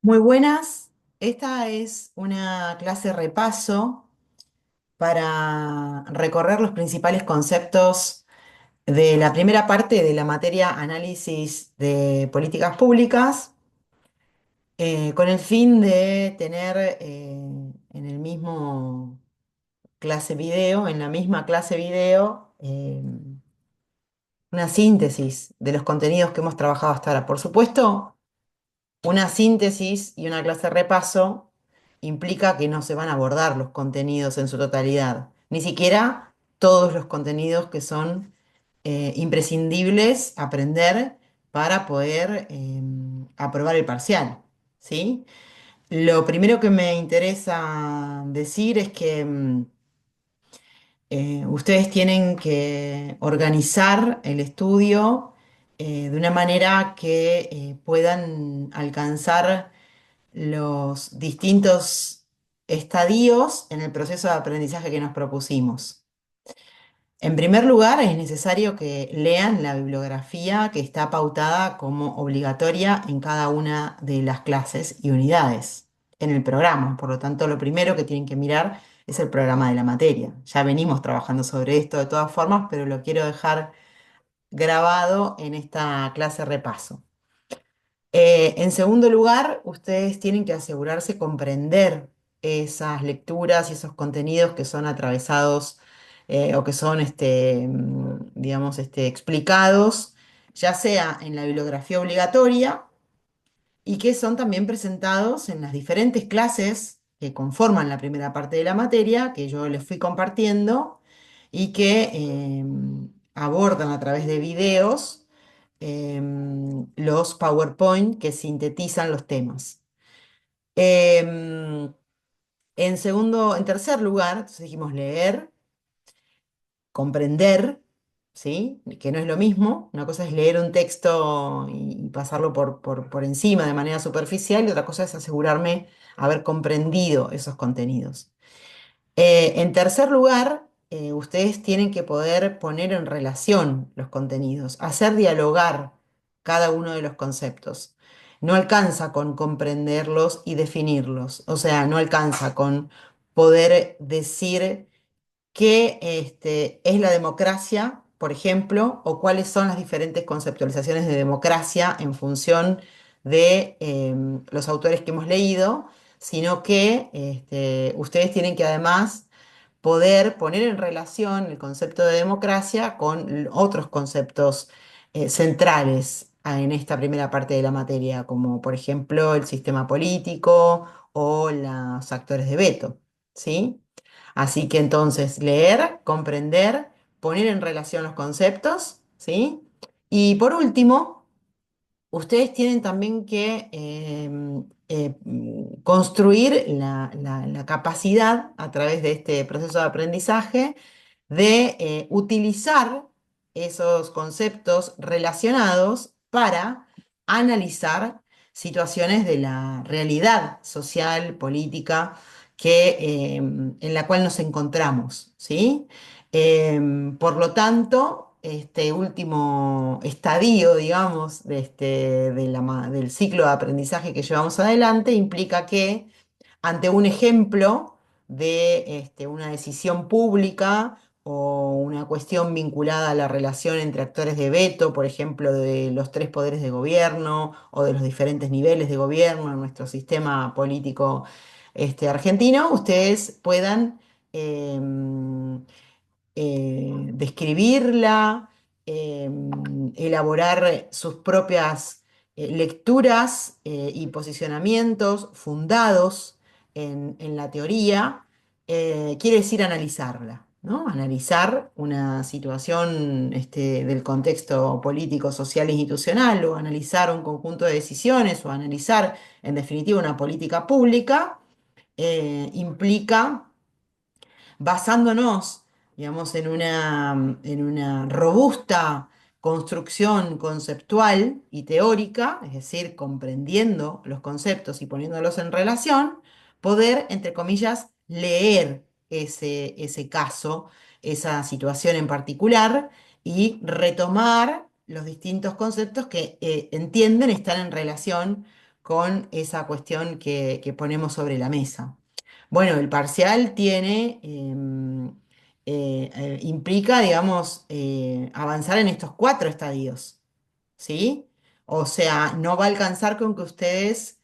Muy buenas. Esta es una clase repaso para recorrer los principales conceptos de la primera parte de la materia Análisis de Políticas Públicas, con el fin de tener en el mismo clase video, en la misma clase video, una síntesis de los contenidos que hemos trabajado hasta ahora. Por supuesto, una síntesis y una clase de repaso implica que no se van a abordar los contenidos en su totalidad, ni siquiera todos los contenidos que son imprescindibles aprender para poder aprobar el parcial, ¿sí? Lo primero que me interesa decir es que ustedes tienen que organizar el estudio de una manera que puedan alcanzar los distintos estadios en el proceso de aprendizaje que nos propusimos. En primer lugar, es necesario que lean la bibliografía que está pautada como obligatoria en cada una de las clases y unidades en el programa. Por lo tanto, lo primero que tienen que mirar es el programa de la materia. Ya venimos trabajando sobre esto de todas formas, pero lo quiero dejar grabado en esta clase repaso. En segundo lugar, ustedes tienen que asegurarse comprender esas lecturas y esos contenidos que son atravesados o que son, digamos, explicados, ya sea en la bibliografía obligatoria y que son también presentados en las diferentes clases que conforman la primera parte de la materia, que yo les fui compartiendo y que abordan a través de videos los PowerPoint que sintetizan los temas. Em, en tercer lugar, entonces dijimos leer, comprender, ¿sí? Que no es lo mismo. Una cosa es leer un texto y pasarlo por encima de manera superficial y otra cosa es asegurarme haber comprendido esos contenidos. En tercer lugar, ustedes tienen que poder poner en relación los contenidos, hacer dialogar cada uno de los conceptos. No alcanza con comprenderlos y definirlos, o sea, no alcanza con poder decir qué es la democracia, por ejemplo, o cuáles son las diferentes conceptualizaciones de democracia en función de los autores que hemos leído, sino que ustedes tienen que además poder poner en relación el concepto de democracia con otros conceptos centrales en esta primera parte de la materia, como por ejemplo el sistema político o los actores de veto, ¿sí? Así que entonces leer, comprender, poner en relación los conceptos, ¿sí? Y por último, ustedes tienen también que construir la capacidad a través de este proceso de aprendizaje de utilizar esos conceptos relacionados para analizar situaciones de la realidad social, política, en la cual nos encontramos, ¿sí? Por lo tanto, este último estadio, digamos, del ciclo de aprendizaje que llevamos adelante implica que ante un ejemplo de una decisión pública o una cuestión vinculada a la relación entre actores de veto, por ejemplo, de los tres poderes de gobierno o de los diferentes niveles de gobierno en nuestro sistema político argentino, ustedes puedan describirla, eh, elaborar sus propias lecturas y posicionamientos fundados en la teoría, quiere decir analizarla, ¿no? Analizar una situación del contexto político, social e institucional, o analizar un conjunto de decisiones, o analizar, en definitiva, una política pública, implica basándonos, digamos, en una robusta construcción conceptual y teórica, es decir, comprendiendo los conceptos y poniéndolos en relación, poder, entre comillas, leer ese caso, esa situación en particular y retomar los distintos conceptos que entienden están en relación con esa cuestión que ponemos sobre la mesa. Bueno, el parcial tiene, implica, digamos, avanzar en estos cuatro estadios, ¿sí? O sea, no va a alcanzar con que ustedes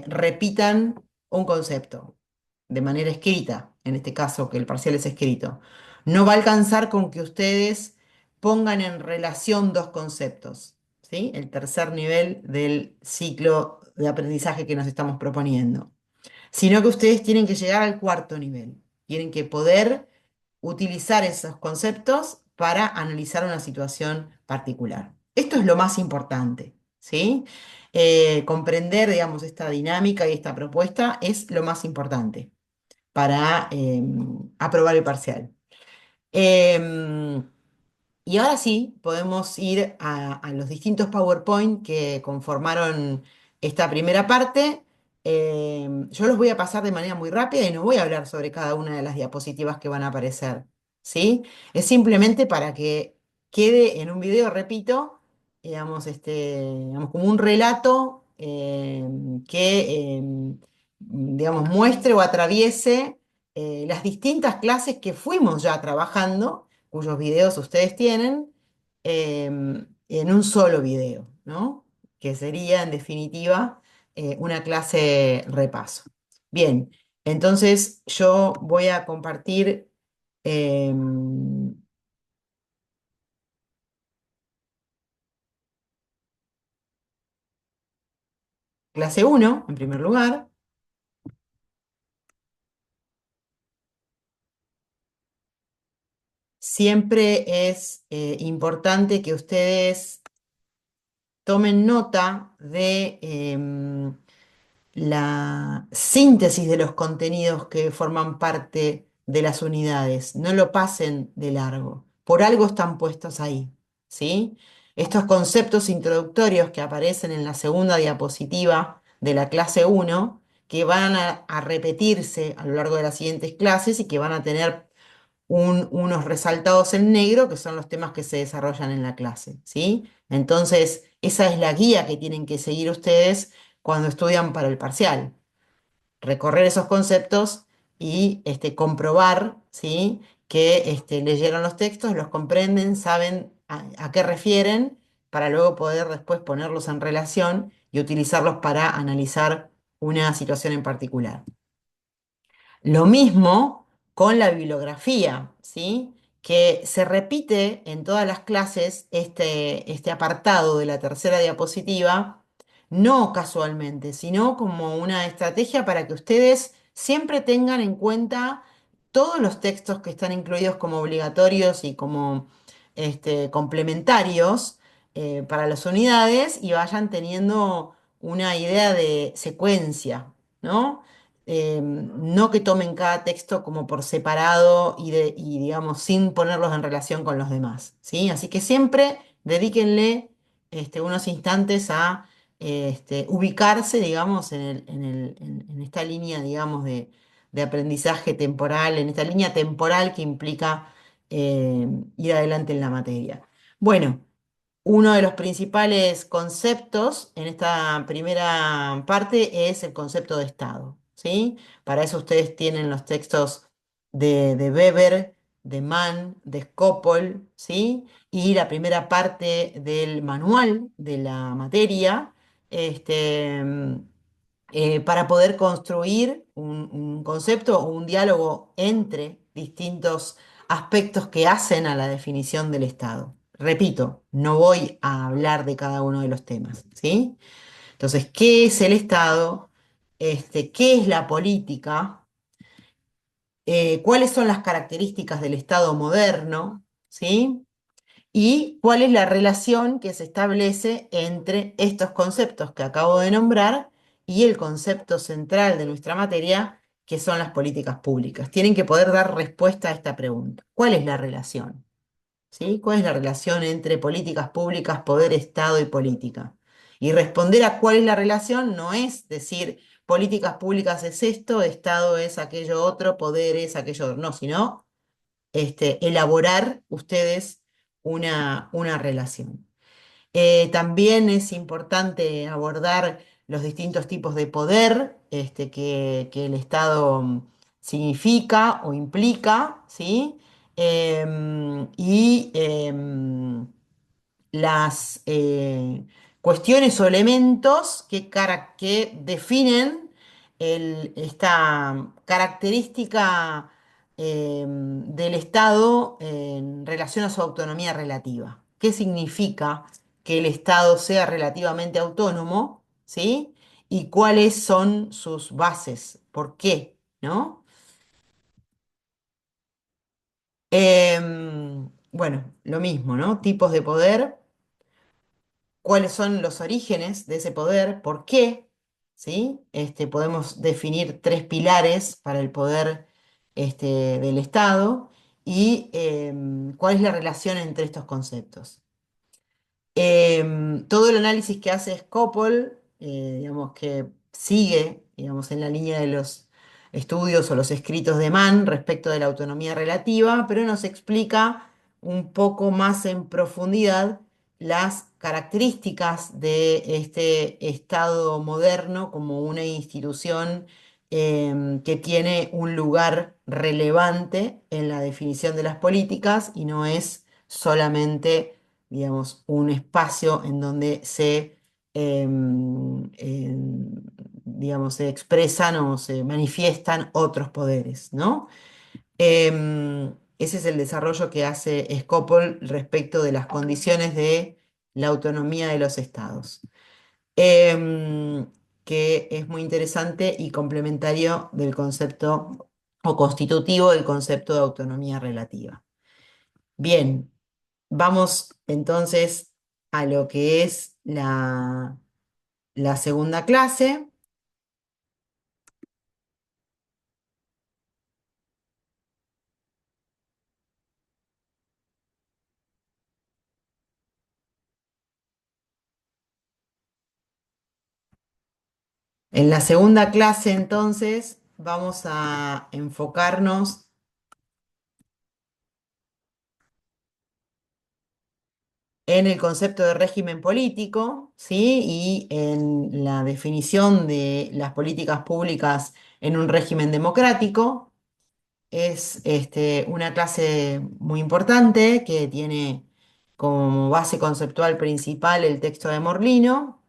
repitan un concepto de manera escrita, en este caso que el parcial es escrito. No va a alcanzar con que ustedes pongan en relación dos conceptos, ¿sí? El tercer nivel del ciclo de aprendizaje que nos estamos proponiendo, sino que ustedes tienen que llegar al cuarto nivel. Tienen que poder utilizar esos conceptos para analizar una situación particular. Esto es lo más importante, ¿sí? Comprender, digamos, esta dinámica y esta propuesta es lo más importante para aprobar el parcial. Em, y ahora sí, podemos ir a los distintos PowerPoint que conformaron esta primera parte. Yo los voy a pasar de manera muy rápida y no voy a hablar sobre cada una de las diapositivas que van a aparecer, ¿sí? Es simplemente para que quede en un video, repito, digamos, como un relato que, digamos, muestre o atraviese las distintas clases que fuimos ya trabajando, cuyos videos ustedes tienen, en un solo video, ¿no? Que sería, en definitiva, una clase repaso. Bien, entonces yo voy a compartir clase uno en primer lugar. Siempre es importante que ustedes tomen nota de la síntesis de los contenidos que forman parte de las unidades. No lo pasen de largo. Por algo están puestos ahí, ¿sí? Estos conceptos introductorios que aparecen en la segunda diapositiva de la clase uno, que van a repetirse a lo largo de las siguientes clases y que van a tener unos resaltados en negro, que son los temas que se desarrollan en la clase, ¿sí? Entonces, esa es la guía que tienen que seguir ustedes cuando estudian para el parcial. Recorrer esos conceptos y comprobar, ¿sí? Que leyeron los textos, los comprenden, saben a qué refieren, para luego poder después ponerlos en relación y utilizarlos para analizar una situación en particular. Lo mismo con la bibliografía, ¿sí? Que se repite en todas las clases este apartado de la tercera diapositiva, no casualmente, sino como una estrategia para que ustedes siempre tengan en cuenta todos los textos que están incluidos como obligatorios y como complementarios para las unidades y vayan teniendo una idea de secuencia, ¿no? No que tomen cada texto como por separado y, digamos, sin ponerlos en relación con los demás, ¿sí? Así que siempre dedíquenle unos instantes a ubicarse, digamos, en esta línea, digamos, de aprendizaje temporal, en esta línea temporal que implica ir adelante en la materia. Bueno. Uno de los principales conceptos en esta primera parte es el concepto de Estado, ¿sí? Para eso ustedes tienen los textos de Weber, de Mann, de Skopol, ¿sí? Y la primera parte del manual de la materia, este, para poder construir un concepto o un diálogo entre distintos aspectos que hacen a la definición del Estado. Repito, no voy a hablar de cada uno de los temas, ¿sí? Entonces, ¿qué es el Estado? ¿Qué es la política? ¿Cuáles son las características del Estado moderno? ¿Sí? ¿Y cuál es la relación que se establece entre estos conceptos que acabo de nombrar y el concepto central de nuestra materia, que son las políticas públicas? Tienen que poder dar respuesta a esta pregunta. ¿Cuál es la relación? ¿Sí? ¿Cuál es la relación entre políticas públicas, poder, Estado y política? Y responder a cuál es la relación no es decir políticas públicas es esto, Estado es aquello otro, poder es aquello otro, no, sino elaborar ustedes una relación. También es importante abordar los distintos tipos de poder que el Estado significa o implica, ¿sí? Y las cuestiones o elementos que definen esta característica del Estado en relación a su autonomía relativa. ¿Qué significa que el Estado sea relativamente autónomo? ¿Sí? ¿Y cuáles son sus bases? ¿Por qué? ¿No? Bueno, lo mismo, ¿no? Tipos de poder, cuáles son los orígenes de ese poder, por qué, ¿sí? Podemos definir tres pilares para el poder del Estado y cuál es la relación entre estos conceptos. Todo el análisis que hace Scopol, digamos que sigue, digamos, en la línea de los estudios o los escritos de Mann respecto de la autonomía relativa, pero nos explica un poco más en profundidad las características de este Estado moderno como una institución que tiene un lugar relevante en la definición de las políticas y no es solamente digamos, un espacio en donde digamos, se expresan o se manifiestan otros poderes, ¿no? Ese es el desarrollo que hace Scopol respecto de las condiciones de la autonomía de los estados, que es muy interesante y complementario del concepto o constitutivo del concepto de autonomía relativa. Bien, vamos entonces a lo que es la segunda clase. En la segunda clase entonces vamos a enfocarnos en el concepto de régimen político, ¿sí? Y en la definición de las políticas públicas en un régimen democrático. Es una clase muy importante que tiene como base conceptual principal el texto de Morlino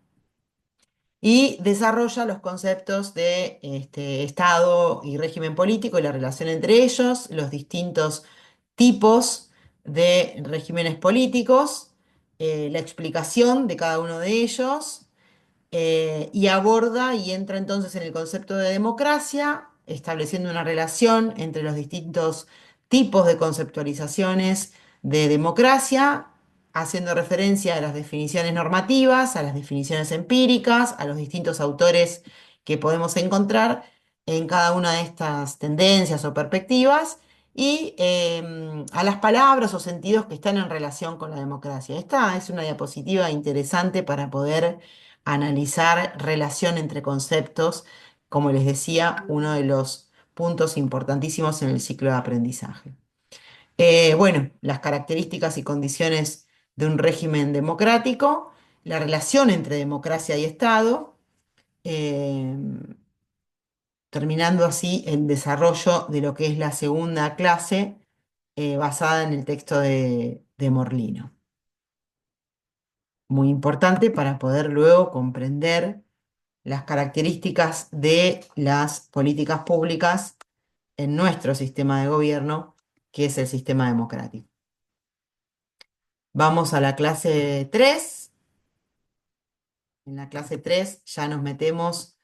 y desarrolla los conceptos de Estado y régimen político y la relación entre ellos, los distintos tipos de regímenes políticos, la explicación de cada uno de ellos y aborda y entra entonces en el concepto de democracia, estableciendo una relación entre los distintos tipos de conceptualizaciones de democracia, haciendo referencia a las definiciones normativas, a las definiciones empíricas, a los distintos autores que podemos encontrar en cada una de estas tendencias o perspectivas y a las palabras o sentidos que están en relación con la democracia. Esta es una diapositiva interesante para poder analizar relación entre conceptos, como les decía, uno de los puntos importantísimos en el ciclo de aprendizaje. Bueno, las características y condiciones de un régimen democrático, la relación entre democracia y Estado, eh, terminando así el desarrollo de lo que es la segunda clase basada en el texto de Morlino. Muy importante para poder luego comprender las características de las políticas públicas en nuestro sistema de gobierno, que es el sistema democrático. Vamos a la clase 3. En la clase 3 ya nos metemos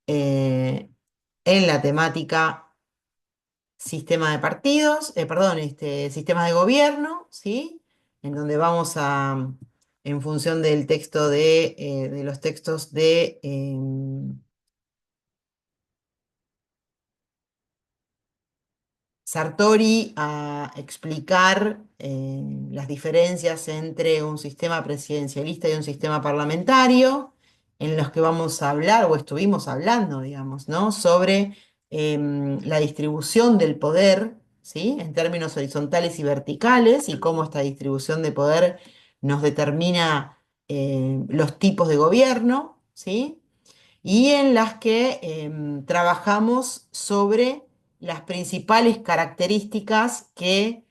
eh, en la temática sistema de partidos, perdón, sistema de gobierno, ¿sí? En donde vamos a, en función del texto de los textos de Sartori a explicar las diferencias entre un sistema presidencialista y un sistema parlamentario, en los que vamos a hablar, o estuvimos hablando, digamos, ¿no? Sobre la distribución del poder, ¿sí? En términos horizontales y verticales, y cómo esta distribución de poder nos determina los tipos de gobierno, ¿sí? y en las que trabajamos sobre las principales características que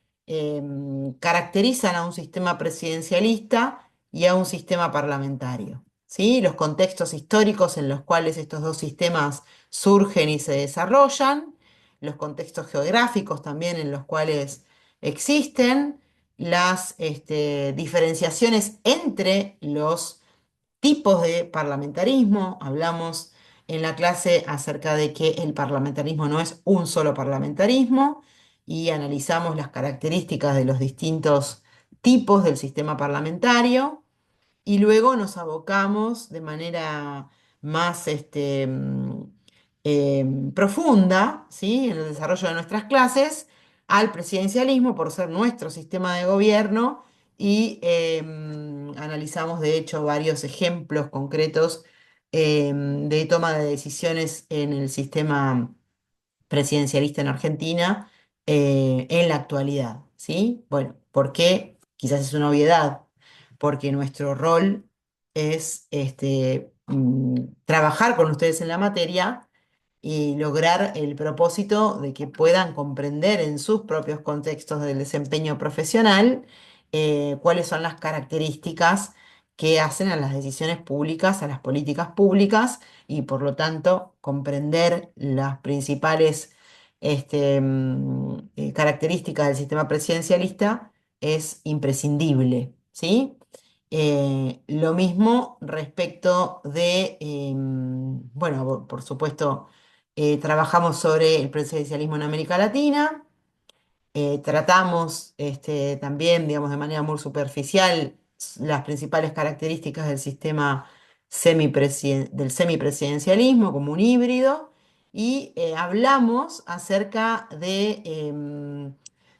caracterizan a un sistema presidencialista y a un sistema parlamentario. ¿Sí? Los contextos históricos en los cuales estos dos sistemas surgen y se desarrollan, los contextos geográficos también en los cuales existen, las diferenciaciones entre los tipos de parlamentarismo. Hablamos en la clase acerca de que el parlamentarismo no es un solo parlamentarismo y analizamos las características de los distintos tipos del sistema parlamentario. Y luego nos abocamos de manera más profunda, ¿sí? En el desarrollo de nuestras clases al presidencialismo por ser nuestro sistema de gobierno y analizamos de hecho varios ejemplos concretos de toma de decisiones en el sistema presidencialista en Argentina en la actualidad, ¿sí? Bueno, ¿por qué? Quizás es una obviedad, porque nuestro rol es trabajar con ustedes en la materia y lograr el propósito de que puedan comprender en sus propios contextos del desempeño profesional cuáles son las características que hacen a las decisiones públicas, a las políticas públicas y por lo tanto comprender las principales características del sistema presidencialista es imprescindible, ¿sí? Lo mismo respecto de, bueno, por supuesto, trabajamos sobre el presidencialismo en América Latina, tratamos también, digamos, de manera muy superficial las principales características del sistema del semipresidencialismo como un híbrido y hablamos acerca de,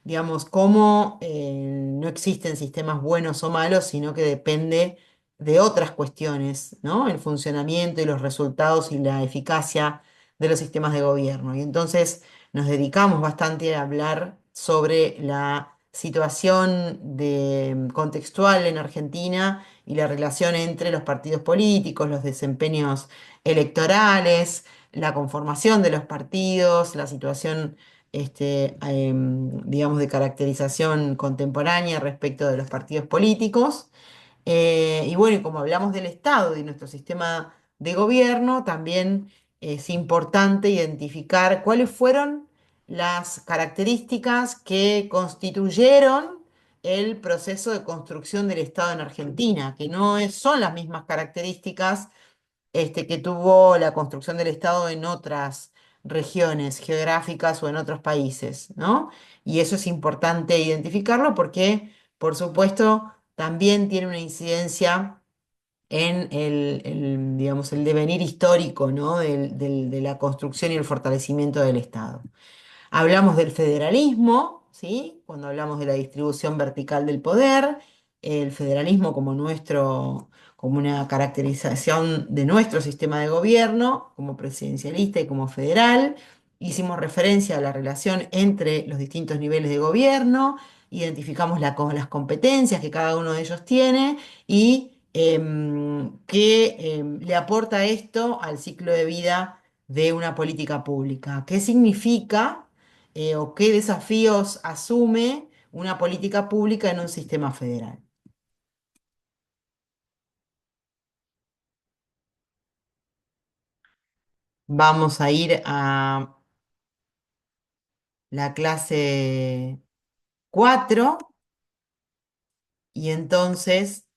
digamos, cómo no existen sistemas buenos o malos, sino que depende de otras cuestiones, ¿no? El funcionamiento y los resultados y la eficacia de los sistemas de gobierno. Y entonces nos dedicamos bastante a hablar sobre la situación contextual en Argentina y la relación entre los partidos políticos, los desempeños electorales, la conformación de los partidos, la situación, digamos, de caracterización contemporánea respecto de los partidos políticos. Y bueno, y como hablamos del Estado y nuestro sistema de gobierno, también es importante identificar cuáles fueron las características que constituyeron el proceso de construcción del Estado en Argentina, que no son las mismas características que tuvo la construcción del Estado en otras regiones geográficas o en otros países, ¿no? Y eso es importante identificarlo porque, por supuesto, también tiene una incidencia en digamos, el devenir histórico, ¿no? De la construcción y el fortalecimiento del Estado. Hablamos del federalismo, ¿sí? Cuando hablamos de la distribución vertical del poder, el federalismo como una caracterización de nuestro sistema de gobierno, como presidencialista y como federal. Hicimos referencia a la relación entre los distintos niveles de gobierno, identificamos las competencias que cada uno de ellos tiene y qué le aporta esto al ciclo de vida de una política pública. ¿Qué significa? O qué desafíos asume una política pública en un sistema federal. Vamos a ir a la clase 4 y entonces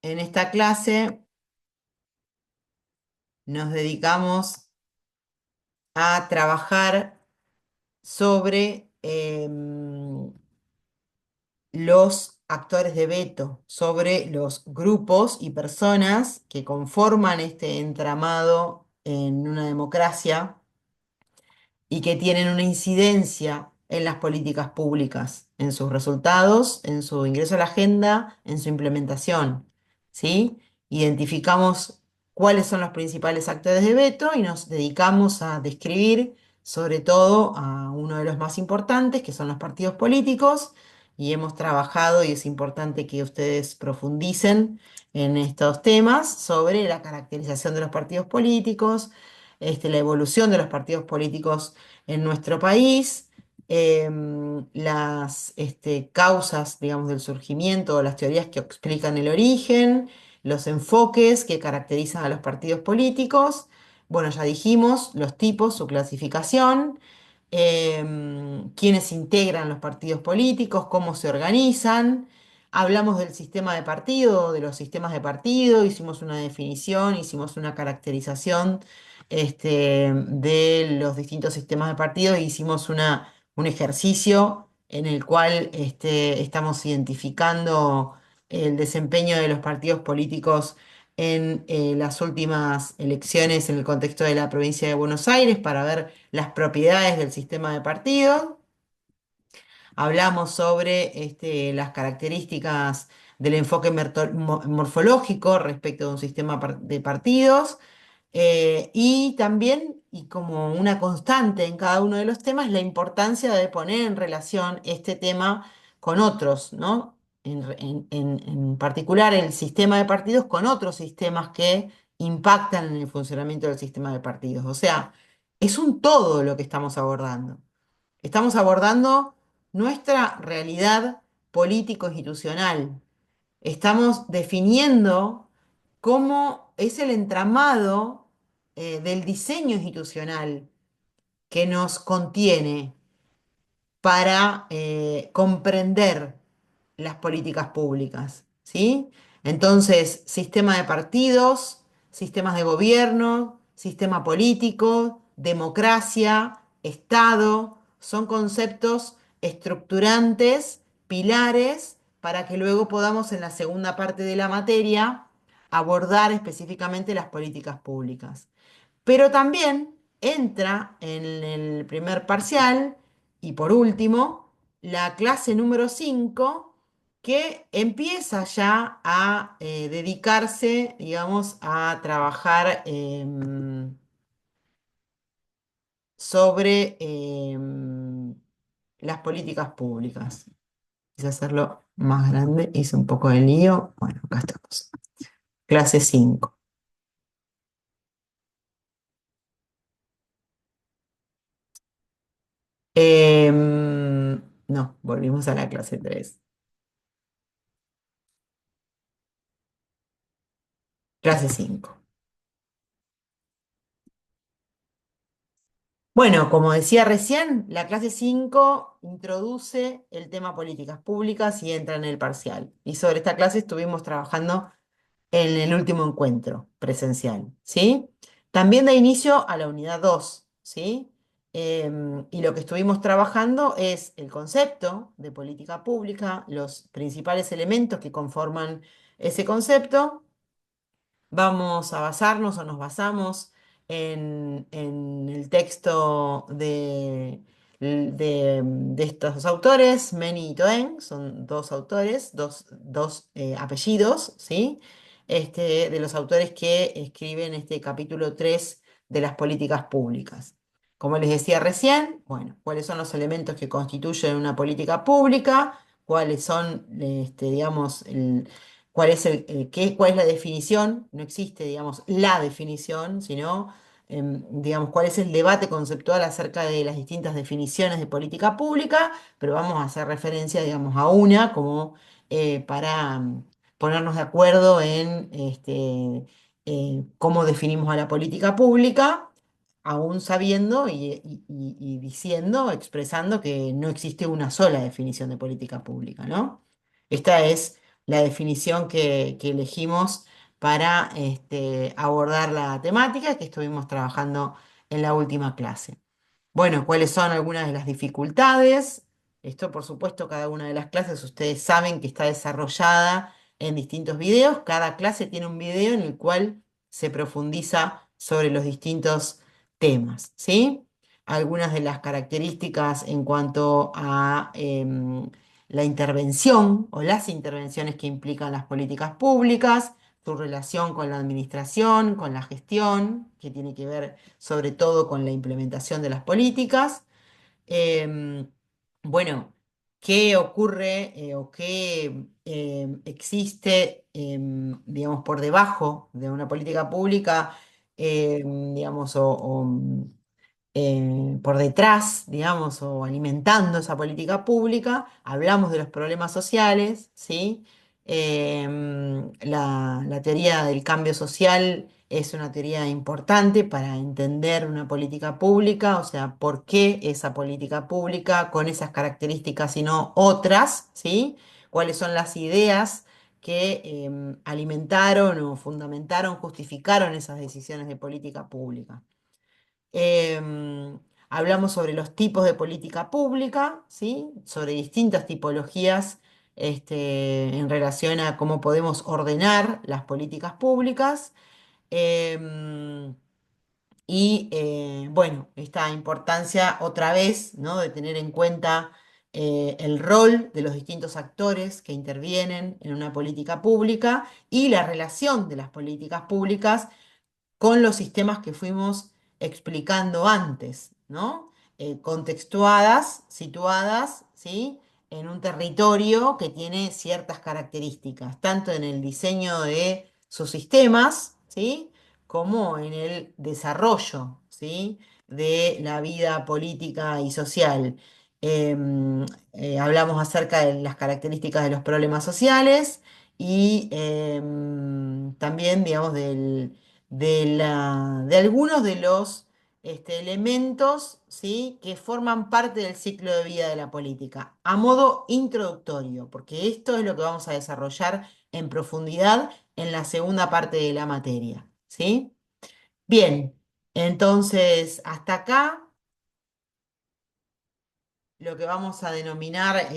en esta clase nos dedicamos a trabajar sobre los actores de veto, sobre los grupos y personas que conforman este entramado en una democracia y que tienen una incidencia en las políticas públicas, en sus resultados, en su ingreso a la agenda, en su implementación, ¿sí? Identificamos cuáles son los principales actores de veto y nos dedicamos a describir sobre todo a uno de los más importantes, que son los partidos políticos, y hemos trabajado, y es importante que ustedes profundicen en estos temas sobre la caracterización de los partidos políticos, la evolución de los partidos políticos en nuestro país, las causas, digamos, del surgimiento o las teorías que explican el origen, los enfoques que caracterizan a los partidos políticos. Bueno, ya dijimos los tipos, su clasificación, quiénes integran los partidos políticos, cómo se organizan. Hablamos del sistema de partido, de los sistemas de partido, hicimos una definición, hicimos una caracterización de los distintos sistemas de partido e hicimos un ejercicio en el cual estamos identificando el desempeño de los partidos políticos en las últimas elecciones en el contexto de la provincia de Buenos Aires para ver las propiedades del sistema de partidos. Hablamos sobre las características del enfoque morfológico respecto de un sistema de partidos. Y también, y como una constante en cada uno de los temas, la importancia de poner en relación este tema con otros, ¿no? En particular el sistema de partidos con otros sistemas que impactan en el funcionamiento del sistema de partidos. O sea, es un todo lo que estamos abordando. Estamos abordando nuestra realidad político-institucional. Estamos definiendo cómo es el entramado del diseño institucional que nos contiene para comprender las políticas públicas, ¿sí? Entonces, sistema de partidos, sistemas de gobierno, sistema político, democracia, Estado, son conceptos estructurantes, pilares, para que luego podamos en la segunda parte de la materia abordar específicamente las políticas públicas. Pero también entra en el primer parcial y por último la clase número 5 que empieza ya a dedicarse, digamos, a trabajar sobre las políticas públicas. Quise hacerlo más grande, hice un poco de lío. Bueno, acá estamos. Clase 5. No, volvimos a la clase 3. Clase 5. Bueno, como decía recién, la clase 5 introduce el tema políticas públicas y entra en el parcial. Y sobre esta clase estuvimos trabajando en el último encuentro presencial, ¿sí? También da inicio a la unidad 2, ¿sí? Y lo que estuvimos trabajando es el concepto de política pública, los principales elementos que conforman ese concepto. Vamos a basarnos o nos basamos en el texto de estos dos autores, Meni y Toen, son dos autores, dos apellidos, ¿sí? De los autores que escriben este capítulo 3 de las políticas públicas. Como les decía recién, bueno, ¿cuáles son los elementos que constituyen una política pública? ¿Cuáles son, digamos, cuál es la definición? No existe, digamos, la definición, sino, digamos, cuál es el debate conceptual acerca de las distintas definiciones de política pública, pero vamos a hacer referencia, digamos, a una como para ponernos de acuerdo en cómo definimos a la política pública, aún sabiendo y diciendo, expresando que no existe una sola definición de política pública, ¿no? Esta es la definición que elegimos para abordar la temática que estuvimos trabajando en la última clase. Bueno, ¿cuáles son algunas de las dificultades? Esto, por supuesto, cada una de las clases ustedes saben que está desarrollada en distintos videos. Cada clase tiene un video en el cual se profundiza sobre los distintos temas, ¿sí? Algunas de las características en cuanto a la intervención o las intervenciones que implican las políticas públicas, su relación con la administración, con la gestión, que tiene que ver sobre todo con la implementación de las políticas. Em, bueno, qué ocurre o qué existe, digamos, por debajo de una política pública, digamos, por detrás, digamos, o alimentando esa política pública. Hablamos de los problemas sociales, ¿sí? La teoría del cambio social es una teoría importante para entender una política pública, o sea, por qué esa política pública con esas características y no otras, ¿sí? ¿Cuáles son las ideas que alimentaron o fundamentaron, justificaron esas decisiones de política pública? Hablamos sobre los tipos de política pública, ¿sí? Sobre distintas tipologías en relación a cómo podemos ordenar las políticas públicas. Em, bueno, esta importancia otra vez, ¿no? De tener en cuenta el rol de los distintos actores que intervienen en una política pública y la relación de las políticas públicas con los sistemas que fuimos explicando antes, ¿no? Contextuadas, situadas, ¿sí? En un territorio que tiene ciertas características, tanto en el diseño de sus sistemas, ¿sí? Como en el desarrollo, ¿sí? De la vida política y social. Hablamos acerca de las características de los problemas sociales y también, digamos, de algunos de los elementos, ¿sí? Que forman parte del ciclo de vida de la política, a modo introductorio, porque esto es lo que vamos a desarrollar en profundidad en la segunda parte de la materia, ¿sí? Bien, entonces hasta acá lo que vamos a denominar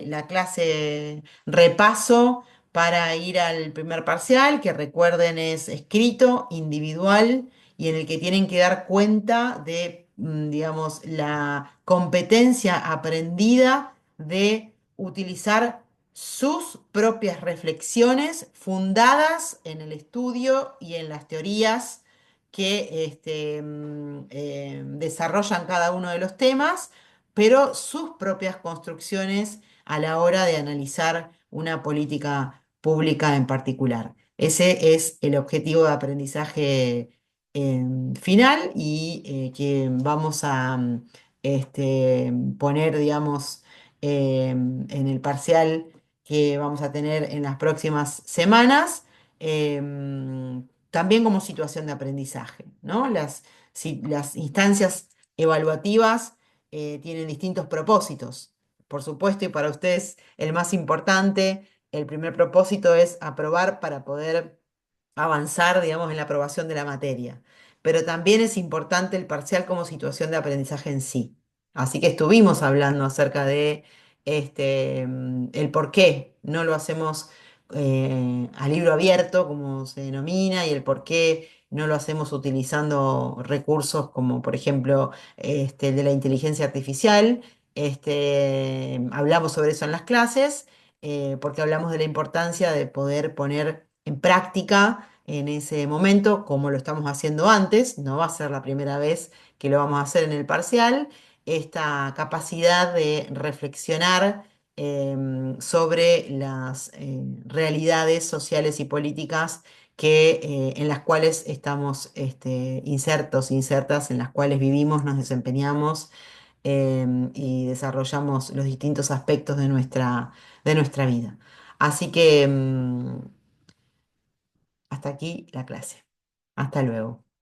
la clase repaso para ir al primer parcial, que recuerden es escrito, individual, y en el que tienen que dar cuenta de, digamos, la competencia aprendida de utilizar sus propias reflexiones fundadas en el estudio y en las teorías que desarrollan cada uno de los temas, pero sus propias construcciones a la hora de analizar una política pública en particular. Ese es el objetivo de aprendizaje final y que vamos a poner, digamos, en el parcial que vamos a tener en las próximas semanas, también como situación de aprendizaje, ¿no? Las instancias evaluativas tienen distintos propósitos, por supuesto, y para ustedes el más importante, el primer propósito es aprobar para poder avanzar, digamos, en la aprobación de la materia. Pero también es importante el parcial como situación de aprendizaje en sí. Así que estuvimos hablando acerca de el por qué no lo hacemos a libro abierto, como se denomina, y el por qué no lo hacemos utilizando recursos como, por ejemplo, el de la inteligencia artificial. Hablamos sobre eso en las clases, porque hablamos de la importancia de poder poner en práctica en ese momento, como lo estamos haciendo antes, no va a ser la primera vez que lo vamos a hacer en el parcial, esta capacidad de reflexionar sobre las realidades sociales y políticas en las cuales estamos insertos, insertas, en las cuales vivimos, nos desempeñamos y desarrollamos los distintos aspectos de nuestra vida. Así que hasta aquí la clase. Hasta luego.